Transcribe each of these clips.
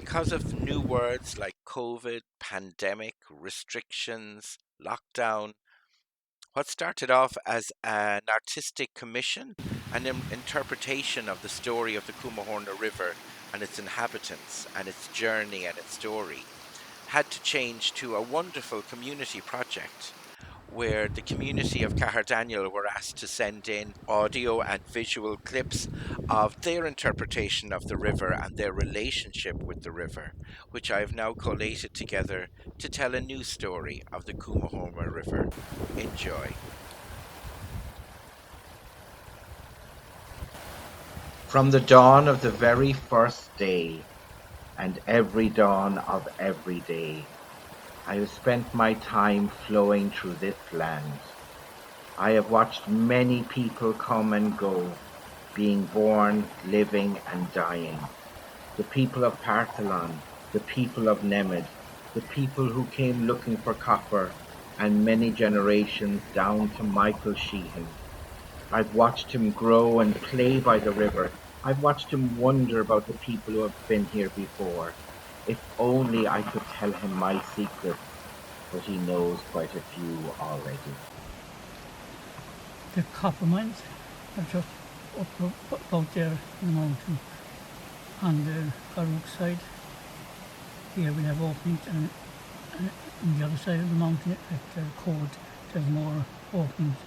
because of new words like COVID, pandemic, restrictions, lockdown, what started off as an artistic commission, an interpretation of the story of the Coomahorna River and its inhabitants and its journey and its story, had to change to a wonderful community project where the community of Caherdaniel were asked to send in audio and visual clips of their interpretation of the river and their relationship with the river, which I have now collated together to tell a new story of the Coomahorna River. Enjoy. From the dawn of the very first day, and every dawn of every day, I have spent my time flowing through this land. I have watched many people come and go, being born, living and dying. The people of Partholon, the people of Nemid, the people who came looking for copper, and many generations down to Michael Sheehan. I've watched him grow and play by the river. I've watched him wonder about the people who have been here before. If only I could tell him my secrets, but he knows quite a few already. The copper mines are just up about there in the mountain. On the Farouk side, here we have openings, and on the other side of the mountain at the Code, there's more openings.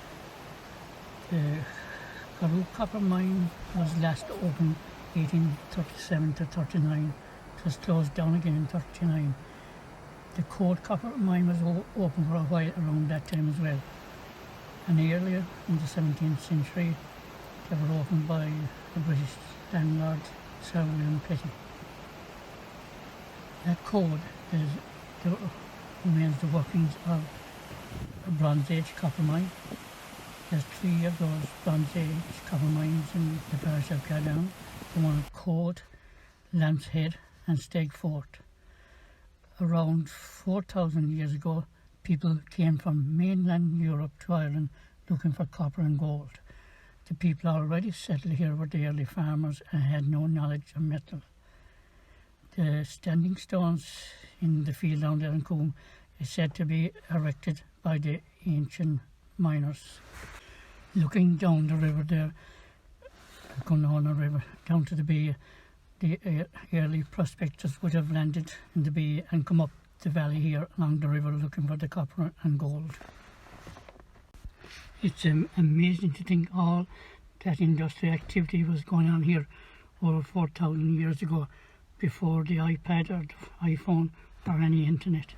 The Farouk copper mine was last opened 1837 to 39. It was closed down again in 39. The Code copper mine was open for a while around that time as well. And earlier, in the 17th century, they were opened by the British landlord, Sir William Petty. That Code remains the workings of a Bronze Age copper mine. There's 3 of those Bronze Age copper mines in the parish of Caherdaniel, the one at Code, Lamb's Head and Steg Fort. Around 4,000 years ago, people came from mainland Europe to Ireland looking for copper and gold. The people already settled here were the early farmers and had no knowledge of metal. The standing stones in the field down there in Coombe is said to be erected by the ancient miners. Looking down the river there, the Coomahorna River, down to the bay, the early prospectors would have landed in the bay and come up the valley here along the river looking for the copper and gold. It's amazing to think all that industrial activity was going on here over 4,000 years ago, before the iPad or the iPhone or any internet.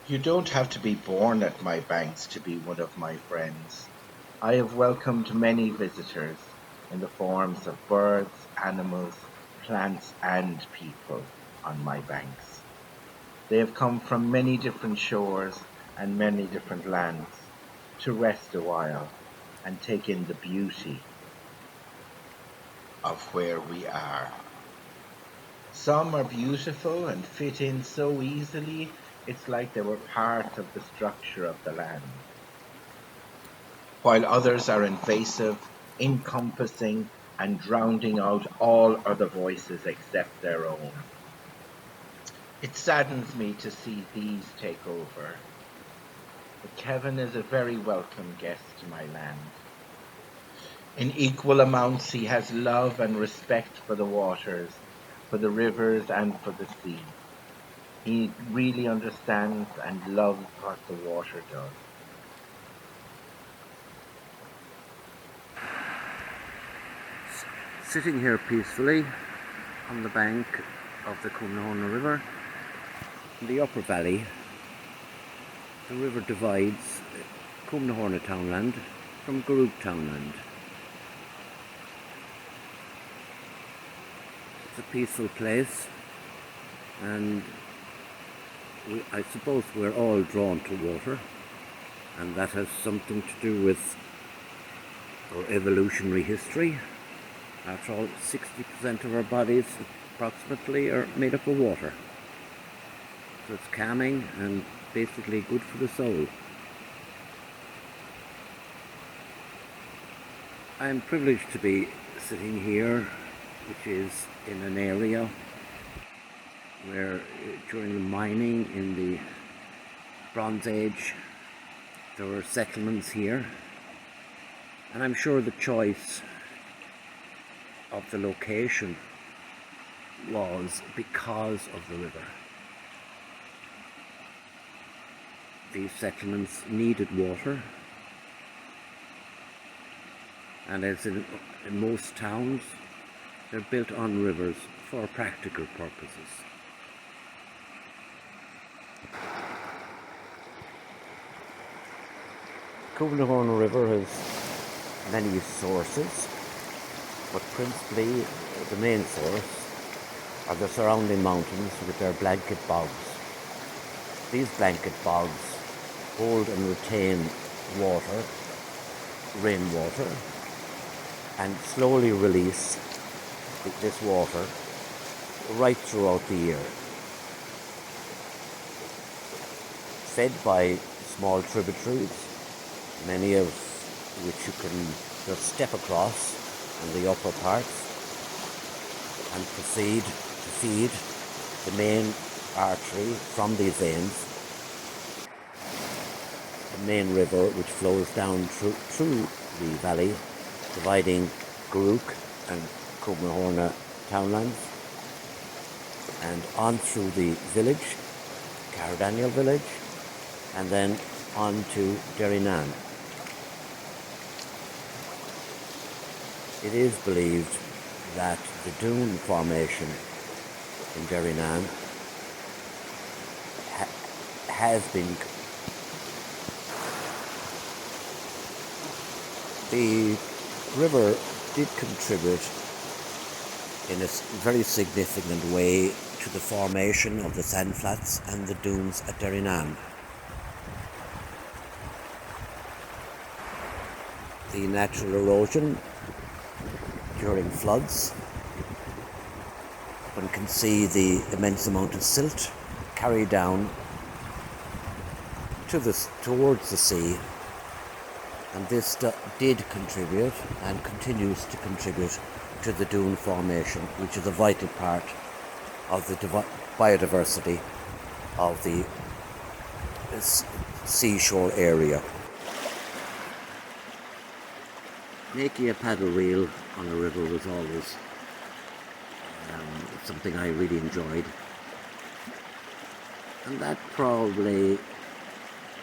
You don't have to be born at my banks to be one of my friends. I have welcomed many visitors in the forms of birds, animals, plants and people on my banks. They have come from many different shores and many different lands to rest a while and take in the beauty of where we are. Some are beautiful and fit in so easily, it's like they were part of the structure of the land. While others are invasive, encompassing, and drowning out all other voices except their own. It saddens me to see these take over. But Kevin is a very welcome guest to my land. In equal amounts he has love and respect for the waters, for the rivers and for the sea. He really understands and loves what the water does. Sitting here peacefully on the bank of the Coomahorna River, in the upper valley, the river divides Coomahorna townland from Garoop townland. It's a peaceful place, and I suppose we're all drawn to water, and that has something to do with or evolutionary history. After all, 60% of our bodies approximately are made up of water. So it's calming and basically good for the soul. I'm privileged to be sitting here, which is in an area where during the mining in the Bronze Age there were settlements here, and I'm sure the choice of the location was because of the river. These settlements needed water, and as in most towns, they're built on rivers for practical purposes. Caherdaniel River has many sources, but principally the main source are the surrounding mountains with their blanket bogs. These blanket bogs hold and retain water, rainwater, and slowly release this water right throughout the year, fed by small tributaries, many of which you can just step across in the upper parts and proceed to feed the main artery from these veins, the main river which flows down through the valley, dividing Guruk and Caherdaniel townlands, and on through the village, Caherdaniel village, and then on to Derrynan. It is believed that the dune formation in Derrynan has been. The river did contribute in a very significant way to the formation of the sandflats and the dunes at Derrynan. The natural erosion during floods, one can see the immense amount of silt carried down towards the sea, and this did contribute and continues to contribute to the dune formation, which is a vital part of the biodiversity of the seashore area. Making a paddle wheel on a river was always something I really enjoyed, and that probably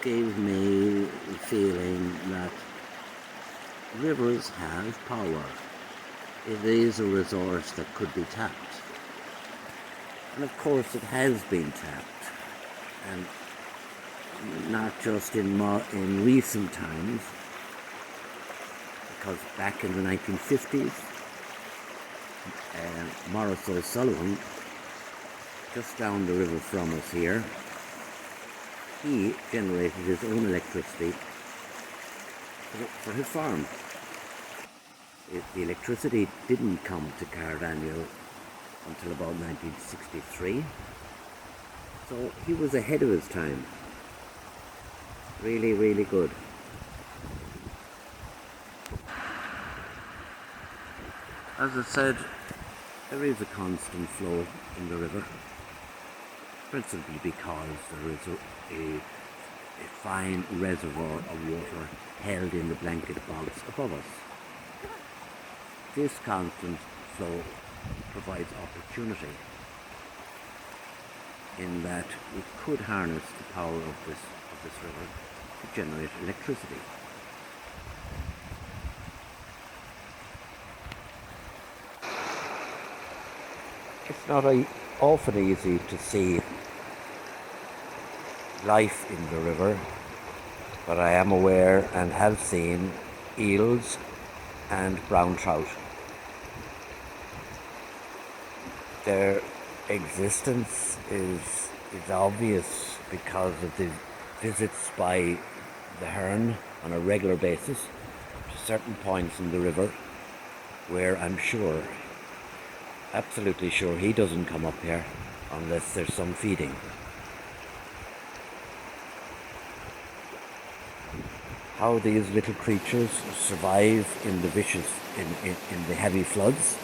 gave me the feeling that rivers have power. It is a resource that could be tapped, and of course it has been tapped, and not just in recent times, because back in the 1950s, Maurice O'Sullivan, just down the river from us here, he generated his own electricity for his farm. The electricity didn't come to Caherdaniel until about 1963, so he was ahead of his time. Really, really good. As I said, there is a constant flow in the river, principally because there is a fine reservoir of water held in the blanket bogs above us. This constant flow provides opportunity in that we could harness the power of this river to generate electricity. It's not often easy to see life in the river, but I am aware and have seen eels and brown trout. Their existence is obvious because of the visits by the hern on a regular basis to certain points in the river where I'm sure, absolutely sure, he doesn't come up here unless there's some feeding. How these little creatures survive in the in the heavy floods,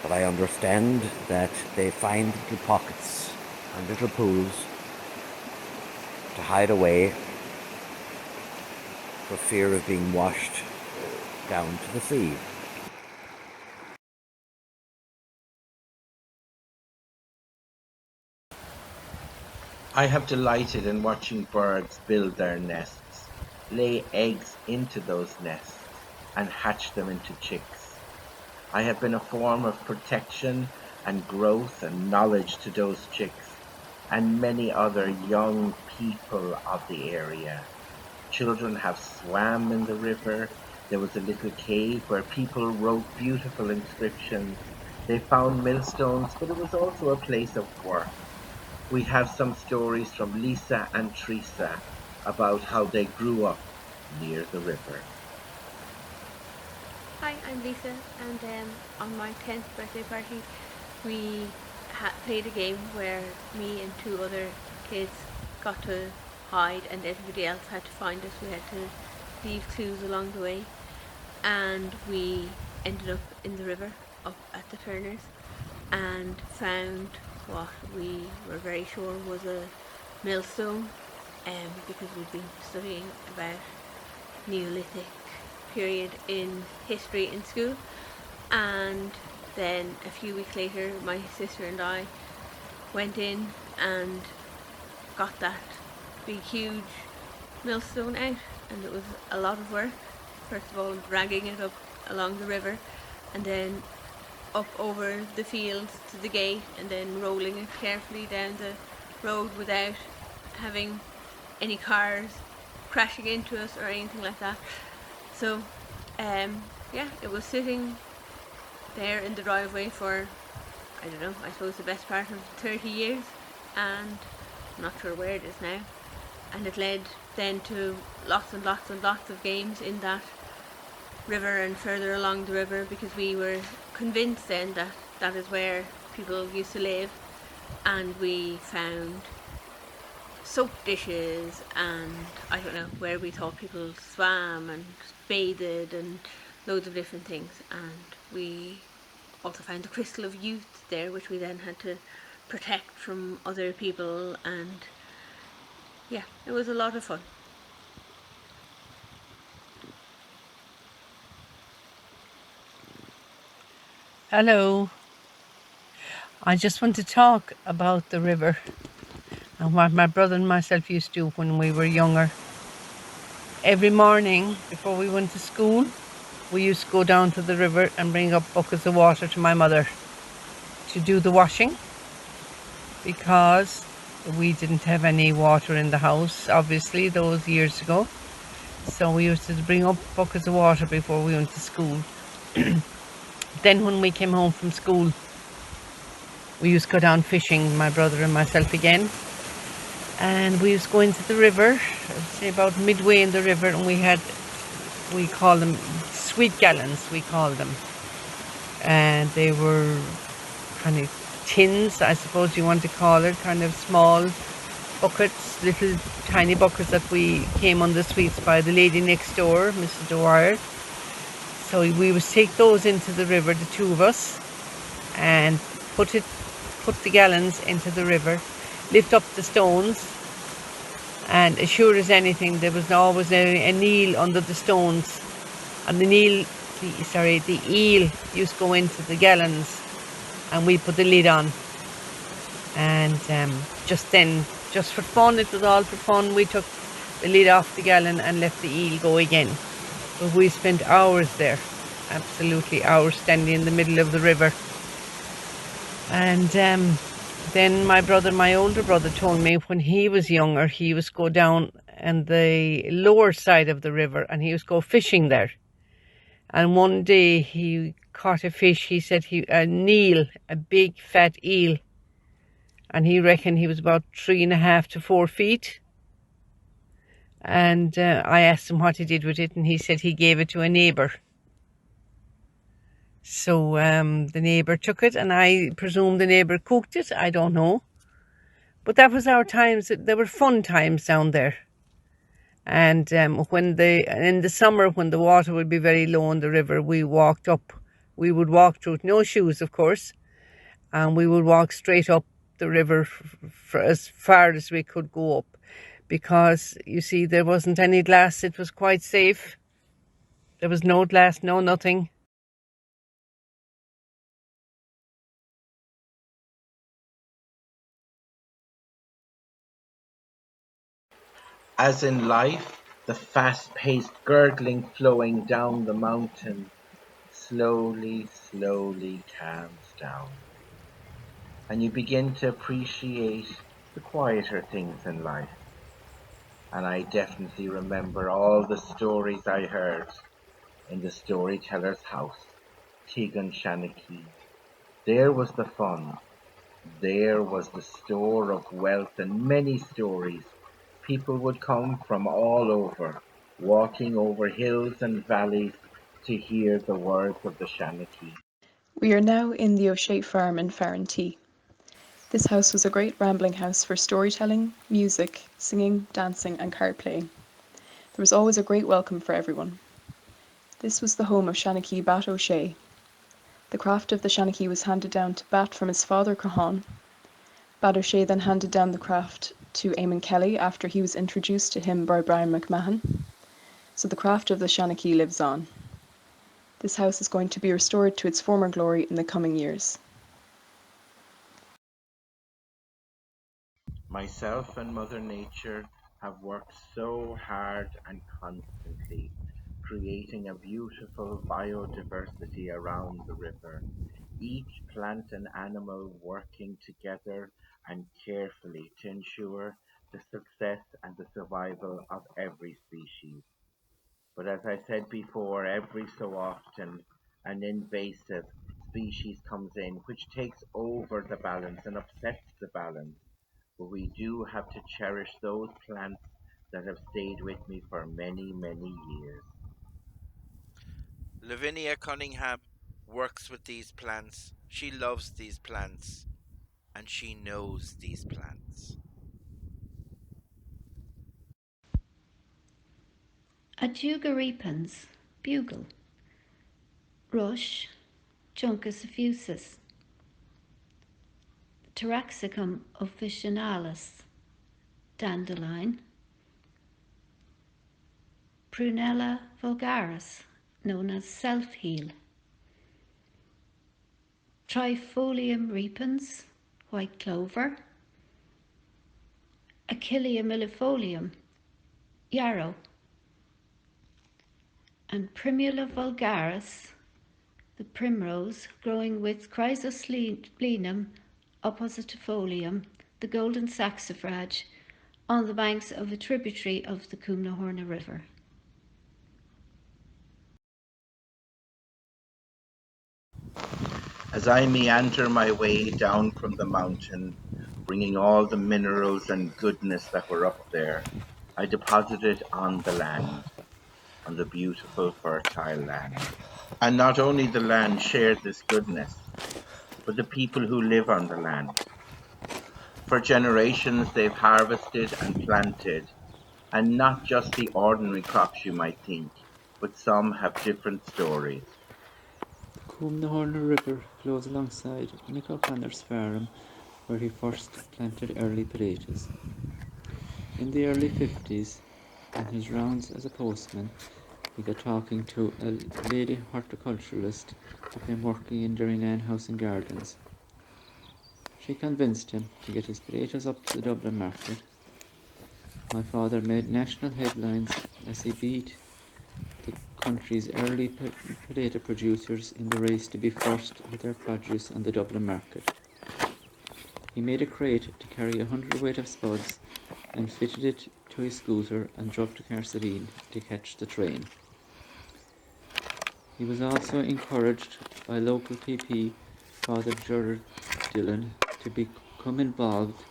but I understand that they find little pockets and little pools to hide away for fear of being washed down to the sea. I have delighted in watching birds build their nests, lay eggs into those nests, and hatch them into chicks. I have been a form of protection and growth and knowledge to those chicks and many other young people of the area. Children have swam in the river. There was a little cave where people wrote beautiful inscriptions. They found millstones, but it was also a place of work. We have some stories from Lisa and Teresa about how they grew up near the river. Hi, I'm Lisa, and on my 10th birthday party, we played a game where me and two other kids got to hide, and everybody else had to find us. We had to leave clues along the way, and we ended up in the river up at the Turners and found what we were very sure was a millstone, because we'd been studying about Neolithic period in history in school. And then a few weeks later, my sister and I went in and got that big huge millstone out, and it was a lot of work. First of all, dragging it up along the river, and then up over the fields to the gate, and then rolling it carefully down the road without having any cars crashing into us or anything like that. So yeah, it was sitting there in the driveway for, I don't know, I suppose the best part of 30 years, and I'm not sure where it is now. And it led then to lots and lots and lots of games in that river and further along the river, because we were convinced then that that is where people used to live. And we found soap dishes, and I don't know where we thought people swam and bathed, and loads of different things. And we also found the crystal of youth there, which we then had to protect from other people. And yeah, it was a lot of fun. Hello. I just want to talk about the river and what my brother and myself used to do when we were younger. Every morning before we went to school, we used to go down to the river and bring up buckets of water to my mother to do the washing, because we didn't have any water in the house, obviously, those years ago. So we used to bring up buckets of water before we went to school. Then when we came home from school, we used to go down fishing, my brother and myself again. And we used to go into the river, say about midway in the river, and we call them sweet gallons, we call them. And they were kind of tins, I suppose you want to call it, kind of small buckets, little tiny buckets that we came on the sweets by the lady next door, Mrs. O'Laoghaire. So we would take those into the river, the two of us, and put the gallons into the river, lift up the stones, and as sure as anything, there was always a eel under the stones, and the eel used to go into the gallons, and we put the lid on. And just for fun, it was all for fun, we took the lid off the gallon and let the eel go again. But we spent hours there, absolutely hours, standing in the middle of the river. And then my older brother told me when he was younger, he used to go down on the lower side of the river and he used to go fishing there. And one day he caught a fish, he said an eel, a big fat eel. And he reckoned he was about 3.5 to 4 feet. And I asked him what he did with it, and he said he gave it to a neighbour. So the neighbour took it, and I presume the neighbour cooked it. I don't know. But that was our times. There were fun times down there. And in the summer, when the water would be very low in the river, we walked up. We would walk through it, no shoes, of course, and we would walk straight up the river for as far as we could go up, because you see there wasn't any glass. It was quite safe. There was no glass, no nothing. As in life, the fast-paced gurgling flowing down the mountain slowly, slowly calms down, and you begin to appreciate the quieter things in life. And I definitely remember all the stories I heard in the storyteller's house, Tegan Shanachie. There was the fun, there was the store of wealth and many stories. People would come from all over, walking over hills and valleys to hear the words of the Shanachie. We are now in the O'Shea farm in Farrantee. This house was a great rambling house for storytelling, music, singing, dancing and card playing. There was always a great welcome for everyone. This was the home of Shanachie Bat O'Shea. The craft of the Shanachie was handed down to Bat from his father Cahan. Bat O'Shea then handed down the craft to Eamon Kelly after he was introduced to him by Brian McMahon. So the craft of the Shanachie lives on. This house is going to be restored to its former glory in the coming years. Myself and Mother Nature have worked so hard and constantly, creating a beautiful biodiversity around the river, each plant and animal working together and carefully to ensure the success and the survival of every species. But as I said before, every so often an invasive species comes in which takes over the balance and upsets the balance. But we do have to cherish those plants that have stayed with me for many, many years. Lavinia Cunningham works with these plants. She loves these plants and she knows these plants. Adjugarepens, bugle, rush, Juncus effusus, Taraxacum officinalis, dandelion, Prunella vulgaris, known as self-heal, Trifolium repens, white clover, Achillea millefolium, yarrow, and Primula vulgaris, the primrose, growing with Chrysosplenum oppositifolium, the golden saxifrage, on the banks of a tributary of the Cúmnahorna River. As I meander my way down from the mountain, bringing all the minerals and goodness that were up there, I deposit it on the land, on the beautiful fertile land. And not only the land shares this goodness, but the people who live on the land. For generations they've harvested and planted, and not just the ordinary crops you might think, but some have different stories. The Cúmnahorna River flows alongside Nick O'Connor's farm, where he first planted early potatoes. In the early 50s, on his rounds as a postman, he got talking to a lady horticulturalist who came working in Derrynane House and Gardens. She convinced him to get his potatoes up to the Dublin market. My father made national headlines as he beat the country's early potato producers in the race to be first with their produce on the Dublin market. He made a crate to carry 100 weight of spuds and fitted it to his scooter and drove to Caherdaniel to catch the train. He was also encouraged by local TP Father Gerard Dillon to become involved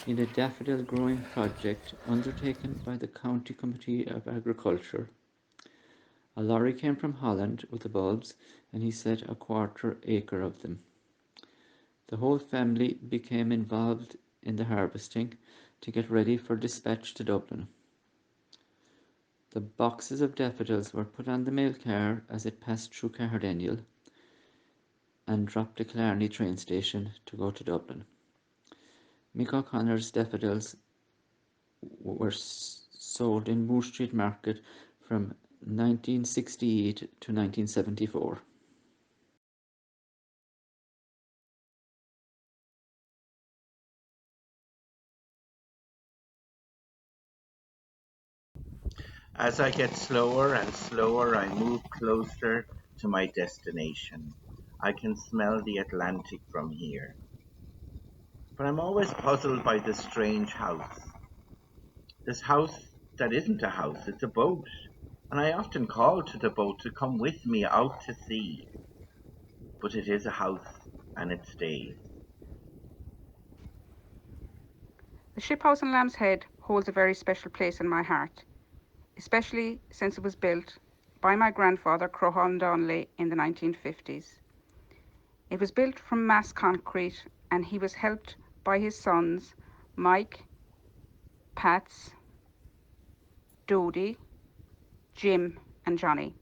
in a daffodil growing project undertaken by the County Committee of Agriculture. A lorry came from Holland with the bulbs, and he set a quarter acre of them. The whole family became involved in the harvesting to get ready for dispatch to Dublin. The boxes of daffodils were put on the mail car as it passed through Caherdaniel and dropped at Killarney train station to go to Dublin. Mick O'Connor's daffodils were sold in Moore Street Market from 1968 to 1974. As I get slower and slower, I move closer to my destination. I can smell the Atlantic from here. But I'm always puzzled by this strange house. This house that isn't a house, it's a boat. And I often call to the boat to come with me out to sea. But it is a house, and it stays. The ship house in Lamb's Head holds a very special place in my heart, especially since it was built by my grandfather Croghan Donnelly in the 1950s. It was built from mass concrete and he was helped by his sons Mike, Pats, Dodie, Jim and Johnny.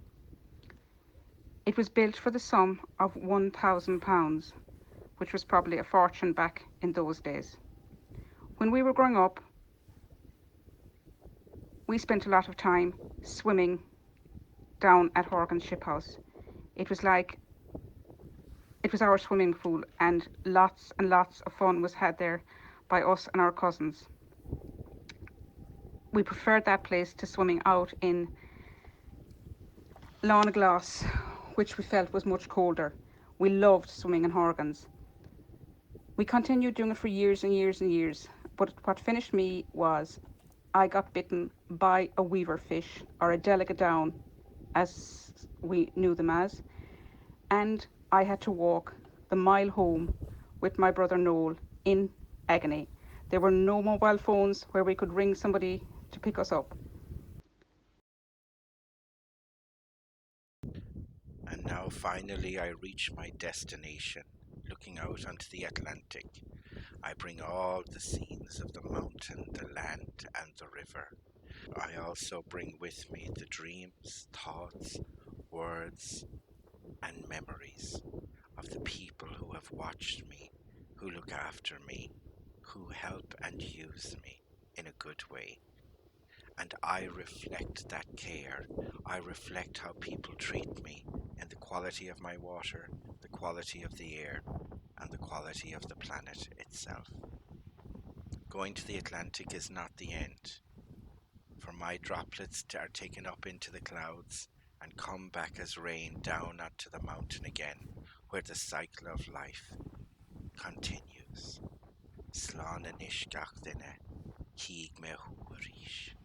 It was built for the sum of £1,000, which was probably a fortune back in those days. When we were growing up, we spent a lot of time swimming down at Horgan's Ship House. It was our swimming pool, and lots of fun was had there by us and our cousins. We preferred that place to swimming out in Lawn Glass, which we felt was much colder. We loved swimming in Horgan's. We continued doing it for years and years and years, but what finished me was I got bitten by a weaver fish, or a delicate down, as we knew them as, and I had to walk the mile home with my brother Noel in agony. There were no mobile phones where we could ring somebody to pick us up. And now finally I reach my destination, looking out onto the Atlantic. I bring all the scenes of the mountain, the land, and the river. I also bring with me the dreams, thoughts, words, and memories of the people who have watched me, who look after me, who help and use me in a good way. And I reflect that care. I reflect how people treat me in the quality of my water, the quality of the air, and the quality of the planet itself. Going to the Atlantic is not the end, for my droplets are taken up into the clouds and come back as rain down onto the mountain again, where the cycle of life continues. Slán a níos gach duine, cíg me thuairís.